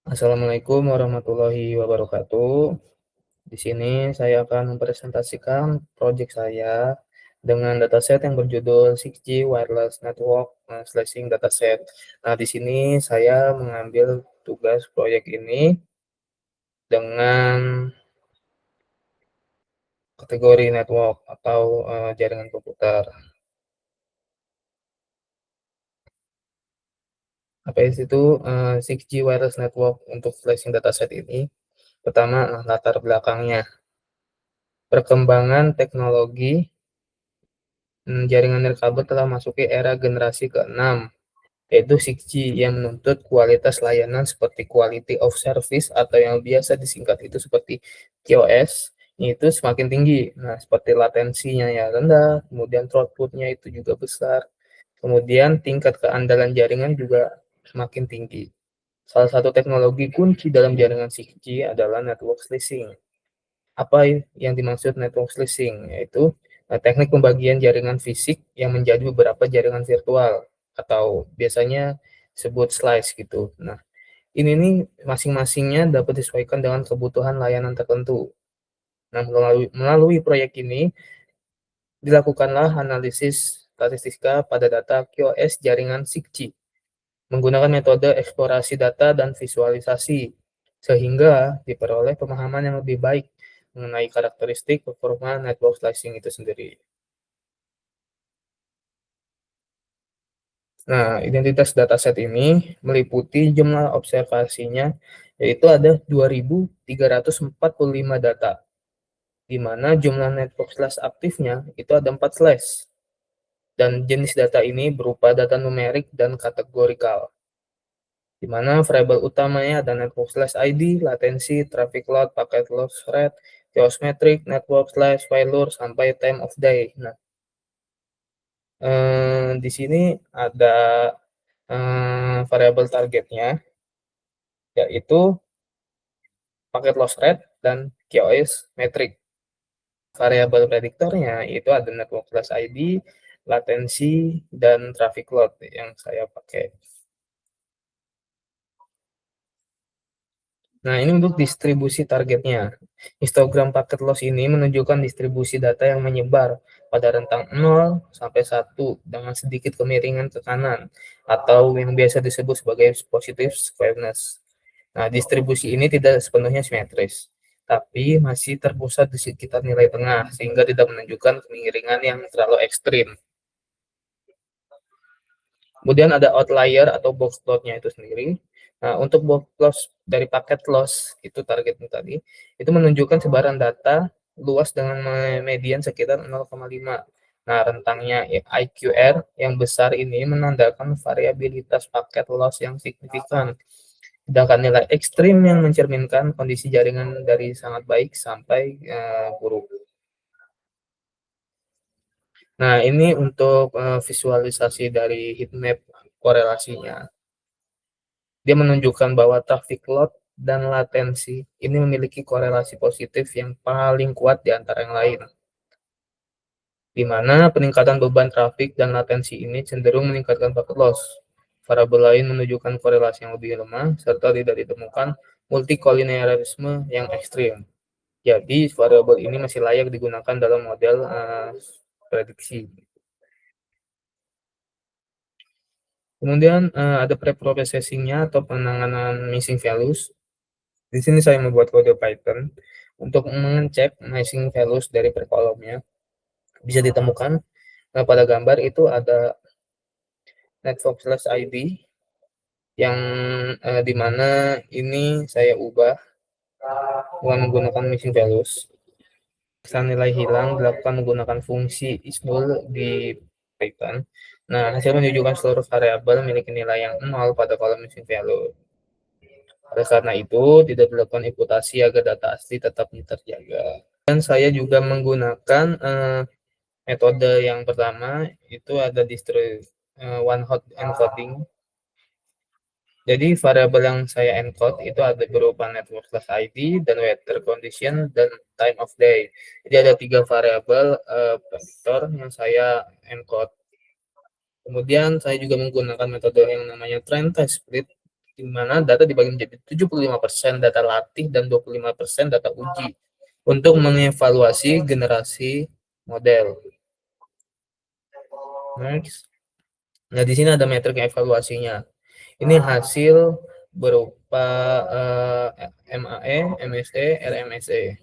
Assalamualaikum warahmatullahi wabarakatuh. Di sini saya akan mempresentasikan proyek saya dengan dataset yang berjudul 6G Wireless Network Slicing Dataset. Nah, di sini saya mengambil tugas proyek ini dengan kategori network atau jaringan komputer. Apa itu 6G Wireless Network untuk slicing dataset ini? Pertama, latar belakangnya. Perkembangan teknologi jaringan nirkabel telah masuki era generasi ke-6, yaitu 6G yang menuntut kualitas layanan seperti quality of service atau yang biasa disingkat itu seperti QoS, itu semakin tinggi. Nah, seperti latensinya ya rendah, kemudian throughput-nya itu juga besar, kemudian tingkat keandalan jaringan juga semakin tinggi. Salah satu teknologi kunci dalam jaringan 6G adalah network slicing. Apa yang dimaksud network slicing? Yaitu teknik pembagian jaringan fisik yang menjadi beberapa jaringan virtual atau biasanya disebut slice gitu. Nah, ini nih masing-masingnya dapat disesuaikan dengan kebutuhan layanan tertentu. Nah, melalui proyek ini dilakukanlah analisis statistika pada data QoS jaringan 6G menggunakan metode eksplorasi data dan visualisasi, sehingga diperoleh pemahaman yang lebih baik mengenai karakteristik performa network slicing itu sendiri. Nah, identitas dataset ini meliputi jumlah observasinya, yaitu ada 2.345 data, di mana jumlah network slash aktifnya itu ada 4 slash, dan jenis data ini berupa data numerik dan kategorikal, di mana variabel utamanya ada network slash ID, latensi, traffic load, packet loss rate, chaos metric, network slash failure, sampai time of day. Nah, di sini ada variabel targetnya, yaitu packet loss rate dan QoS metric. Variabel prediktornya itu ada network slash ID, latensi, dan traffic load yang saya pakai. Nah, ini untuk distribusi targetnya. Histogram packet loss ini menunjukkan distribusi data yang menyebar pada rentang 0 sampai 1 dengan sedikit kemiringan ke kanan, atau yang biasa disebut sebagai positive squareness. Nah, distribusi ini tidak sepenuhnya simetris, tapi masih terpusat di sekitar nilai tengah, sehingga tidak menunjukkan kemiringan yang terlalu ekstrim. Kemudian ada outlier atau box plotnya itu sendiri. Nah, untuk box plot dari paket loss, itu targetnya tadi, itu menunjukkan sebaran data luas dengan median sekitar 0,5. Nah, rentangnya IQR yang besar ini menandakan variabilitas paket loss yang signifikan. Sedangkan nilai ekstrim yang mencerminkan kondisi jaringan dari sangat baik sampai buruk. Nah, ini untuk visualisasi dari heatmap korelasinya. Dia menunjukkan bahwa traffic load dan latensi ini memiliki korelasi positif yang paling kuat di antara yang lain, di mana peningkatan beban trafik dan latensi ini cenderung meningkatkan packet loss. Variabel lain menunjukkan korelasi yang lebih lemah, serta tidak ditemukan multikolinearisme yang ekstrim. Jadi, variabel ini masih layak digunakan dalam model prediksi. Kemudian ada pre-processing-nya atau penanganan missing values. Di sini saya membuat kode Python untuk mengecek missing values dari per kolomnya. Bisa ditemukan pada gambar itu ada network slash ID yang di mana ini saya ubah dengan menggunakan missing values. Kesan nilai hilang dilakukan menggunakan fungsi isNull di Python. Nah, hasil menunjukkan seluruh variabel memiliki nilai yang 0 pada kolom missing value. Oleh karena itu, tidak dilakukan imputasi agar data asli tetap terjaga. Dan saya juga menggunakan metode yang pertama, itu ada one hot encoding. Jadi variabel yang saya encode itu ada berupa network slash ID dan weather condition dan time of day. Jadi ada 3 variabel vektor yang saya encode. Kemudian saya juga menggunakan metode yang namanya trend test split, di mana data dibagi menjadi 75% data latih dan 25% data uji untuk mengevaluasi generasi model. Next. Nah, di sini ada metrik evaluasinya. Ini hasil berupa MAE, MSE, RMSE.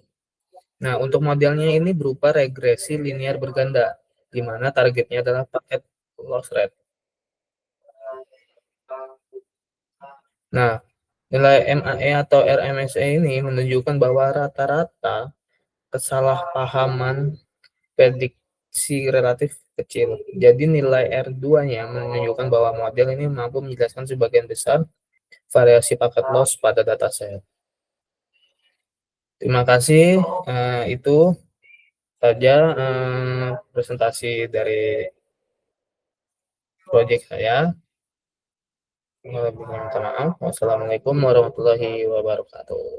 Nah, untuk modelnya ini berupa regresi linear berganda, di mana targetnya adalah paket loss rate. Nah, nilai MAE atau RMSE ini menunjukkan bahwa rata-rata kesalahpahaman prediksi relatif kecil. Jadi nilai R2-nya menunjukkan bahwa model ini mampu menjelaskan sebagian besar variasi paket loss pada dataset. Terima kasih. Itu saja presentasi dari proyek saya. Minta maaf. Wassalamualaikum warahmatullahi wabarakatuh.